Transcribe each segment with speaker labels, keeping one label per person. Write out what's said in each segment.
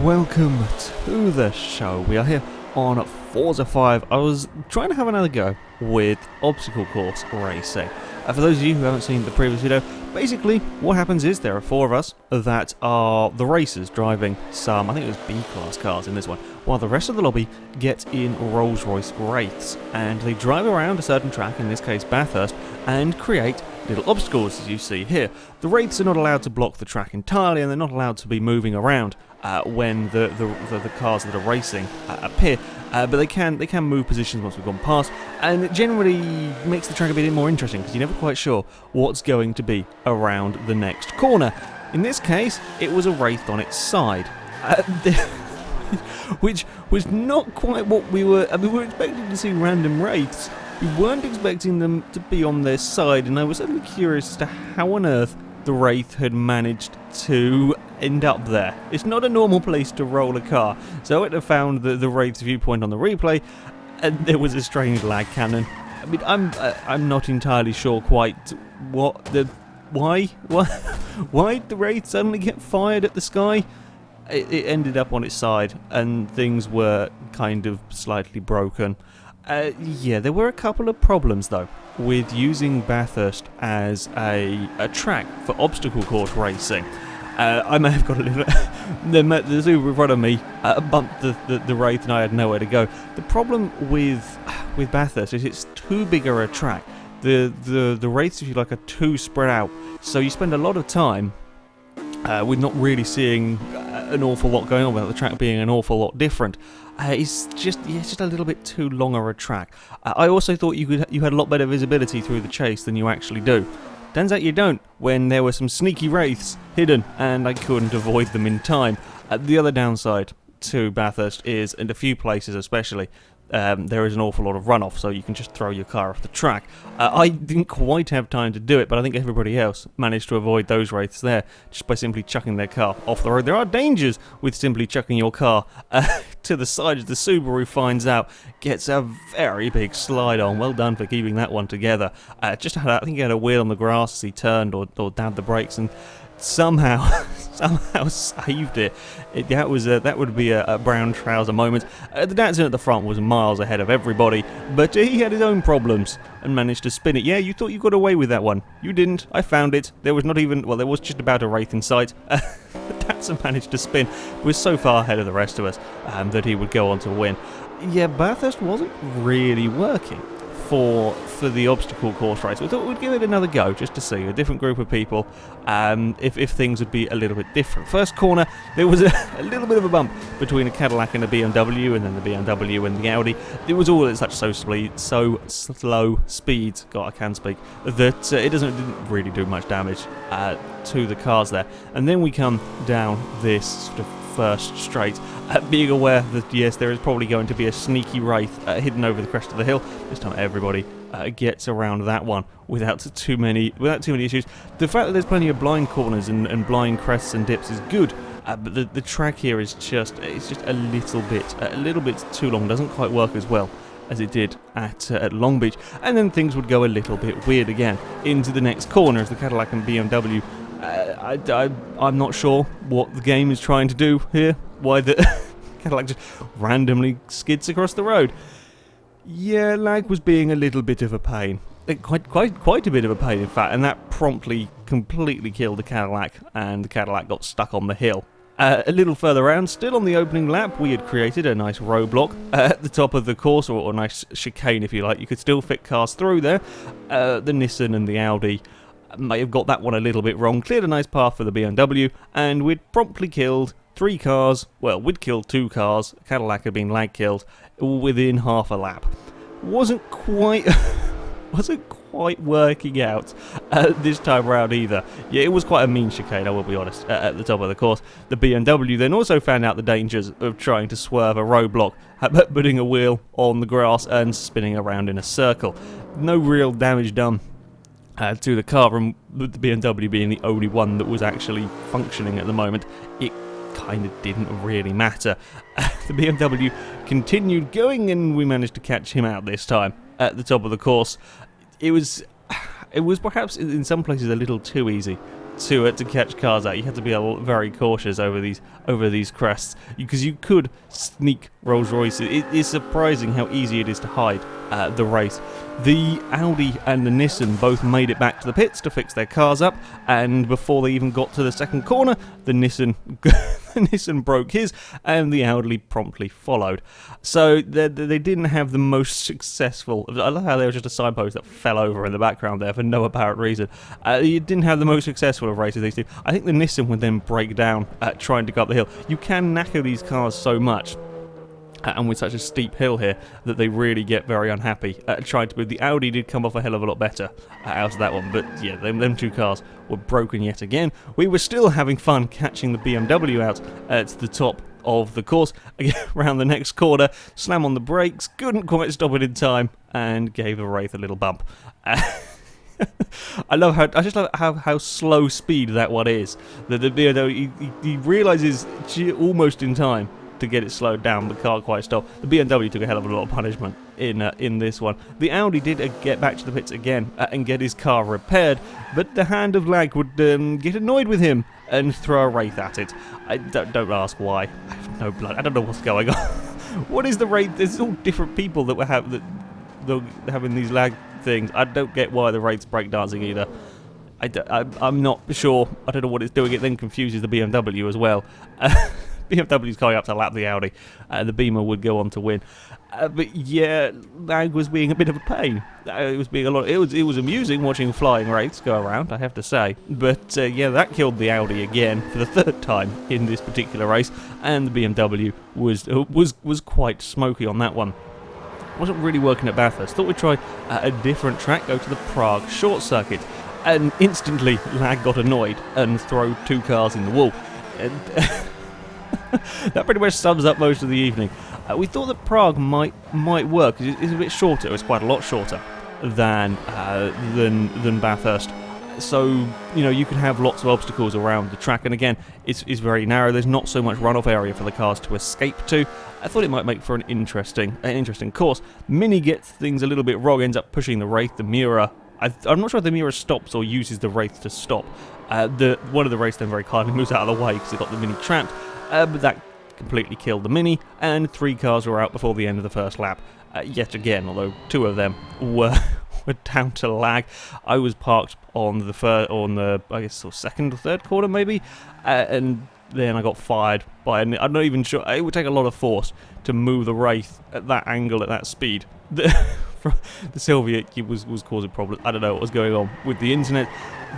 Speaker 1: welcome to the show. We are here on Forza 5. I was trying to have another go with obstacle course racing. For those of you who haven't seen the previous video, basically what happens is there are four of us that are the racers driving some, I think it was B-class cars in this one, while the rest of the lobby get in Rolls-Royce Wraiths, and they drive around a certain track, in this case Bathurst, and create little obstacles as you see here. The Wraiths are not allowed to block the track entirely, and they're not allowed to be moving around when the cars that are racing appear, but they can move positions once we've gone past, and it generally makes the track a bit more interesting because you're never quite sure what's going to be around the next corner. In this case, it was a Wraith on its side, which was not quite what we were. I mean, we were expecting to see random Wraiths. We weren't expecting them to be on their side, and I was suddenly curious as to how on earth the Wraith had managed to end up there. It's not a normal place to roll a car, so I went and found the Wraith's viewpoint on the replay, and there was a strange lag cannon. I mean, I'm not entirely sure quite why the Wraith suddenly get fired at the sky. It ended up on its side, and things were kind of slightly broken. Yeah, there were a couple of problems though with using Bathurst as a track for obstacle course racing. I may have got a little. the Subaru in front of me bumped the Wraith, and I had nowhere to go. The problem with Bathurst is it's too big a track. The Wraiths, if you like, are too spread out, so you spend a lot of time with not really seeing an awful lot going on without the track being an awful lot different. It's just a little bit too long a track. I also thought you had a lot better visibility through the chase than you actually do. Turns out you don't, when there were some sneaky Wraiths hidden and I couldn't avoid them in time. The other downside to Bathurst is, in a few places especially, there is an awful lot of runoff, so you can just throw your car off the track. I didn't quite have time to do it, but I think everybody else managed to avoid those Wraiths there just by simply chucking their car off the road. There are dangers with simply chucking your car to the side, as the Subaru finds out, gets a very big slide on. Well done for keeping that one together. I think he had a wheel on the grass as he turned or dabbed the brakes, and somehow saved it. That would be a brown trouser moment. The Datsun at the front was miles ahead of everybody, but he had his own problems and managed to spin it. Yeah, you thought you got away with that one. You didn't. I found it. There was not even, well, there was just about a Wraith in sight. The Datsun managed to spin. Was so far ahead of the rest of us that he would go on to win. Yeah, Bathurst wasn't really working for the obstacle course race. We thought we'd give it another go just to see a different group of people, if things would be a little bit different. First corner, there was a little bit of a bump between a Cadillac and a BMW, and then the BMW and the Audi. It was all at such so slow speeds, God, I can speak, that it didn't really do much damage to the cars there. And then we come down this sort of first straight, being aware that yes, there is probably going to be a sneaky Wraith hidden over the crest of the hill. This time everybody gets around that one without too many issues. The fact that there's plenty of blind corners and blind crests and dips is good, but the track here is just a little bit too long. Doesn't quite work as well as it did at Long Beach, and then things would go a little bit weird again into the next corner as the Cadillac and BMW. I'm not sure what the game is trying to do here, why the Cadillac just randomly skids across the road. Yeah, lag was being a little bit of a pain. Quite a bit of a pain, in fact, and that promptly completely killed the Cadillac, and the Cadillac got stuck on the hill. A little further around, still on the opening lap, we had created a nice roadblock at the top of the course, or a nice chicane if you like. You could still fit cars through there. The Nissan and the Audi may have got that one a little bit wrong, cleared a nice path for the BMW, and we'd promptly killed 3 cars. Well, we'd killed 2 cars. Cadillac had been lag killed within half a lap. Wasn't quite working out this time around either. Yeah, it was quite a mean chicane, I will be honest, at the top of the course. The BMW then also found out the dangers of trying to swerve a roadblock, putting a wheel on the grass and spinning around in a circle. No real damage done to the car, and with the BMW being the only one that was actually functioning at the moment, it kind of didn't really matter. The BMW continued going, and we managed to catch him out this time at the top of the course. It was perhaps in some places a little too easy to catch cars out. You had to be very cautious over these crests, because you could sneak Rolls Royces. It is surprising how easy it is to hide the race. The Audi and the Nissan both made it back to the pits to fix their cars up, and before they even got to the second corner, the Nissan broke his, and the Audi promptly followed. So they didn't have the most successful. I love how there was just a signpost that fell over in the background there for no apparent reason. You didn't have the most successful of races, these two. I think the Nissan would then break down trying to go up the hill. You can knacker these cars so much, and with such a steep hill here, that they really get very unhappy trying to move. The Audi did come off a hell of a lot better out of that one, but yeah, them two cars were broken yet again. We were still having fun catching the BMW out to the top of the course. Again, around the next corner, slam on the brakes, couldn't quite stop it in time, and gave the Wraith a little bump. I just love how slow speed that one is. The BMW, he realises almost in time to get it slowed down, but can't quite stop. The BMW took a hell of a lot of punishment in this one. The Audi did get back to the pits again and get his car repaired, but the Hand of Lag would get annoyed with him and throw a Wraith at it. I don't ask why. I have no blood. I don't know what's going on. What is the Wraith? There's all different people that having these lag things. I don't get why the Wraith's breakdancing either. I'm not sure. I don't know what it's doing. It then confuses the BMW as well. BMW's going up to lap the Audi. The Beamer would go on to win. But yeah, Lag was being a bit of a pain. It was being a lot. It was amusing watching flying Wraiths go around, I have to say. But yeah, that killed the Audi again for the third time in this particular race, and the BMW was quite smoky on that one. Wasn't really working at Bathurst. Thought we'd try a different track, go to the Prague short circuit, and instantly Lag got annoyed and threw two cars in the wall. And that pretty much sums up most of the evening. We thought that Prague might work. It's a bit shorter. It's quite a lot shorter than Bathurst. So you could have lots of obstacles around the track, and again, it's very narrow. There's not so much runoff area for the cars to escape to. I thought it might make for an interesting course. Mini gets things a little bit wrong. Ends up pushing the Wraith. The Miura. I'm not sure if the Miura stops or uses the Wraith to stop. One of the Wraiths then very kindly moves out of the way because it got the Mini trapped. But that completely killed the Mini, and 3 cars were out before the end of the first lap. Yet again, although 2 of them were down to Lag. I was parked on the I guess second or third corner maybe, and then I got fired by. I'm not even sure. It would take a lot of force to move the Wraith at that angle at that speed. The Sylvia was causing problems. I don't know what was going on with the internet.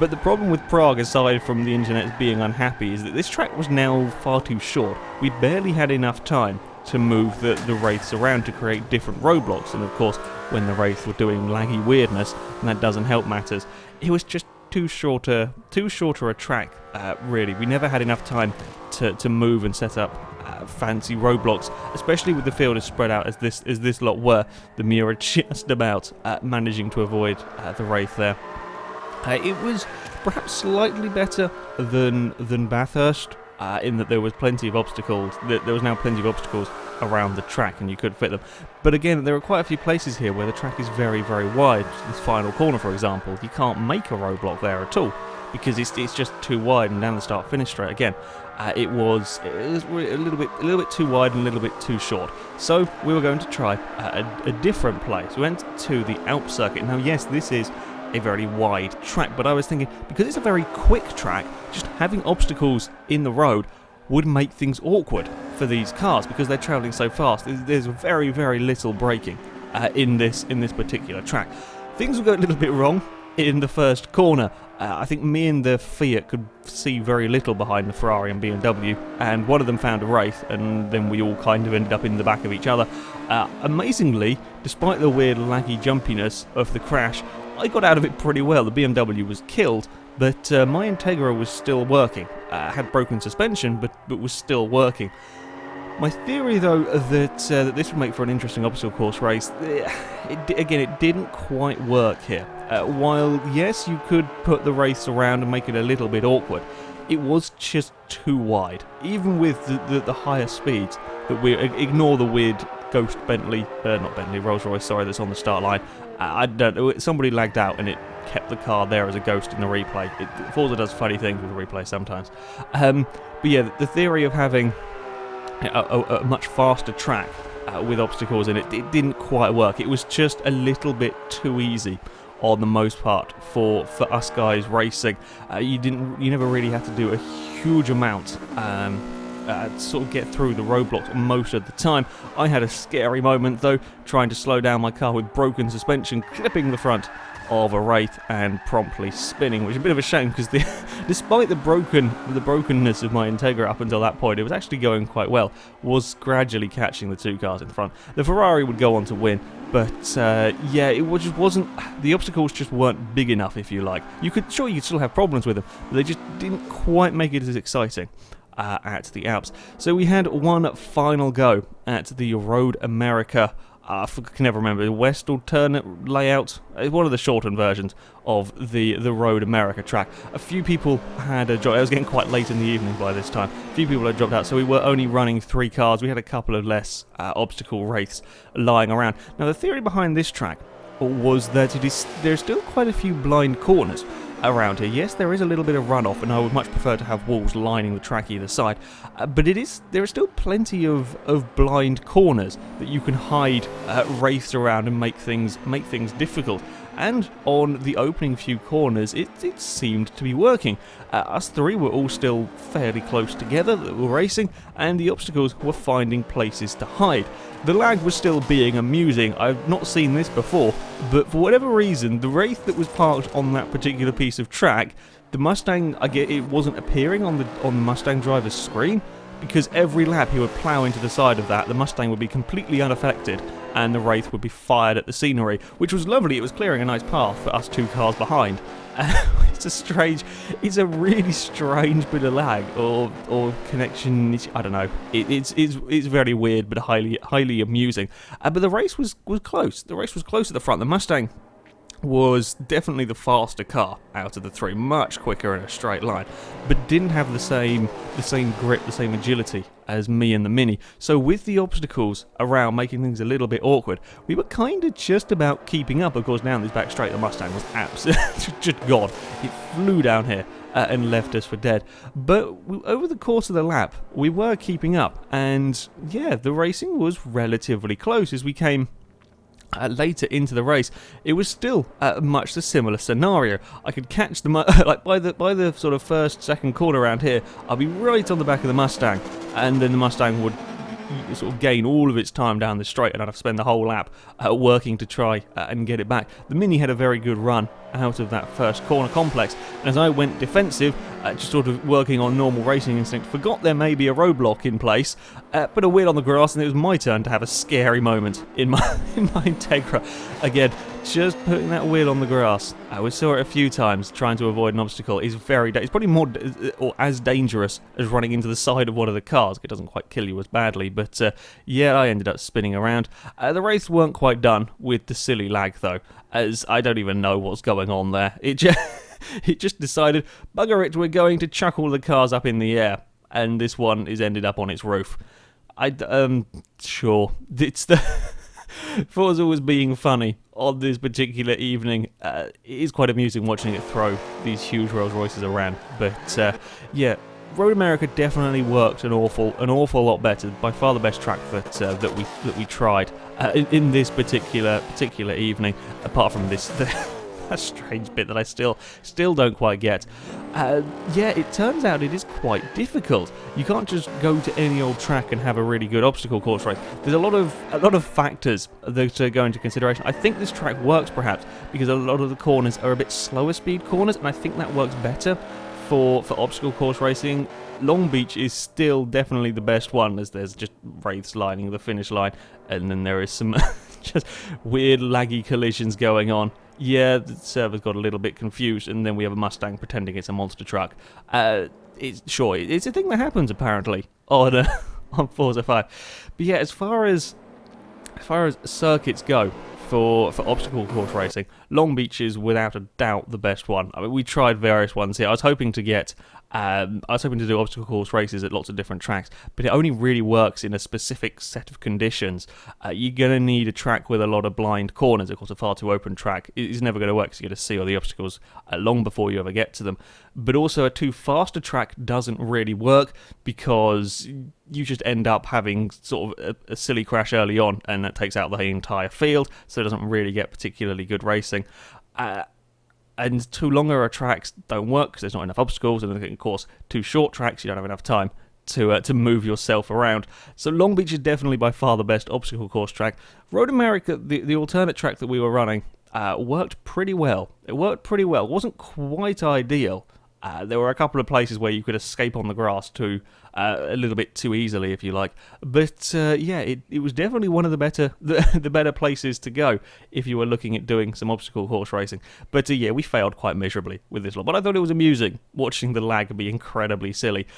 Speaker 1: But the problem with Prague, aside from the internet being unhappy, is that this track was now far too short. We barely had enough time to move the Wraiths around to create different roadblocks. And of course, when the Wraiths were doing laggy weirdness, and that doesn't help matters, it was just too shorter a track, really. We never had enough time to move and set up fancy roadblocks, especially with the field as spread out as this lot were. The Miura just about managing to avoid the Wraith there. It was perhaps slightly better than Bathurst in that there was plenty of obstacles. There was now plenty of obstacles around the track, and you could fit them. But again, there are quite a few places here where the track is very, very wide. This final corner, for example, you can't make a roadblock there at all because it's just too wide, and down the start-finish straight again. It was a little bit too wide and a little bit too short. So we were going to try a different place. We went to the Alps circuit. Now, yes, this is a very wide track, but I was thinking, because it's a very quick track, just having obstacles in the road would make things awkward for these cars because they're travelling so fast. There's very, very little braking in this particular track. Things will go a little bit wrong in the first corner. I think me and the Fiat could see very little behind the Ferrari and BMW, and one of them found a Wraith, and then we all kind of ended up in the back of each other. Amazingly, despite the weird laggy jumpiness of the crash, I got out of it pretty well. The BMW was killed, but my Integra was still working. Had broken suspension, but was still working. My theory, though, that this would make for an interesting obstacle course race, it didn't quite work here. While, yes, you could put the race around and make it a little bit awkward, it was just too wide. Even with the higher speeds, that we ignore the weird ghost Rolls Royce, sorry, that's on the start line. I don't know, somebody lagged out and it kept the car there as a ghost in the replay. Forza does funny things with the replay sometimes. But yeah, the theory of having a much faster track with obstacles in it didn't quite work. It was just a little bit too easy on the most part for us guys racing. You never really had to do a huge amount to sort of get through the roadblocks most of the time. I had a scary moment though, trying to slow down my car with broken suspension, clipping the front of a Wraith and promptly spinning, which is a bit of a shame because despite the brokenness of my Integra up until that point, it was actually going quite well. Was gradually catching the two cars in front. The Ferrari would go on to win, but yeah, it just wasn't. The obstacles just weren't big enough, if you like. You could still have problems with them, but they just didn't quite make it as exciting at the Alps. So we had one final go at the Road America. I can never remember, the West alternate layout. It's one of the shortened versions of the Road America track. A few people had dropped. It was getting quite late in the evening by this time. A few people had dropped out, so we were only running 3 cars. We had a couple of less obstacle wraiths lying around. Now, the theory behind this track was that there's still quite a few blind corners around here. Yes, there is a little bit of runoff, and I would much prefer to have walls lining the track either side, but there are still plenty of blind corners that you can hide wraiths around and make things difficult. And on the opening few corners, it seemed to be working. Us 3 were all still fairly close together that were racing, and the obstacles were finding places to hide. The lag was still being amusing. I've not seen this before, but for whatever reason, the Wraith that was parked on that particular piece of track, the Mustang, it wasn't appearing on the Mustang driver's screen, because every lap he would plough into the side of that, the Mustang would be completely unaffected, and the Wraith would be fired at the scenery, which was lovely. It was clearing a nice path for us 2 cars behind. It's a really strange bit of lag or connection. I don't know. It's very weird, but highly amusing. But the race was close. The race was close at the front. The Mustang was definitely the faster car out of the 3, much quicker in a straight line, but didn't have the same grip, the same agility as me and the Mini. So with the obstacles around making things a little bit awkward, we were kind of just about keeping up. Of course, down this back straight, the Mustang was absolutely just gone. It flew down here and left us for dead. But over the course of the lap, we were keeping up, and yeah, the racing was relatively close as we came later into the race. It was still much the similar scenario. I could catch the like by the sort of second corner around here, I'll be right on the back of the Mustang, and then the Mustang would sort of gain all of its time down the straight, and I'd have to spend the whole lap working to try and get it back. The Mini had a very good run out of that first corner complex, and as I went defensive, just sort of working on normal racing instinct, forgot there may be a roadblock in place, put a wheel on the grass, and it was my turn to have a scary moment in my Integra. Again, just putting that wheel on the grass. We saw it a few times trying to avoid an obstacle. It's probably more or as dangerous as running into the side of one of the cars. It doesn't quite kill you as badly, but yeah, I ended up spinning around. The race weren't quite done with the silly lag though, as I don't even know what's going on there. It just decided, bugger it, we're going to chuck all the cars up in the air, and this one is ended up on its roof. Sure, it's the Forza was being funny on this particular evening. It is quite amusing watching it throw these huge Rolls Royces around, but yeah, Road America definitely worked an awful lot better. By far the best track that we tried in this particular evening. Apart from this, a strange bit that I still don't quite get. Yeah, it turns out it is quite difficult. You can't just go to any old track and have a really good obstacle course race. There's a lot of factors that go into consideration. I think this track works perhaps because a lot of the corners are a bit slower speed corners, and I think that works better for obstacle course racing. Long Beach is still definitely the best one, as there's just wraiths lining the finish line, and then there is some just weird laggy collisions going on. Yeah, the server's got a little bit confused, and then we have a Mustang pretending it's a monster truck. It's a thing that happens apparently on Forza 5. But yeah, as far as circuits go for obstacle course racing, Long Beach is without a doubt the best one. I mean, we tried various ones here. I was hoping to do obstacle course races at lots of different tracks, but it only really works in a specific set of conditions. You're going to need a track with a lot of blind corners. Of course, a far too open track is never going to work, because you're going to see all the obstacles long before you ever get to them. But also, a too fast a track doesn't really work, because you just end up having sort of a silly crash early on, and that takes out the entire field, so it doesn't really get particularly good racing. And too longer tracks don't work because there's not enough obstacles, and of course, too short tracks, you don't have enough time to move yourself around. So Long Beach is definitely by far the best obstacle course track. Road America, the alternate track that we were running, worked pretty well. It worked pretty well. It wasn't quite ideal. There were a couple of places where you could escape on the grass too, a little bit too easily, if you like. But yeah, it was definitely one of the better places to go if you were looking at doing some obstacle course racing. But yeah, we failed quite miserably with this one. But I thought it was amusing watching the lag be incredibly silly.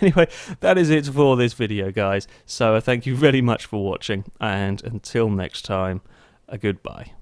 Speaker 1: Anyway, that is it for this video, guys. So thank you very much for watching, and until next time, a goodbye.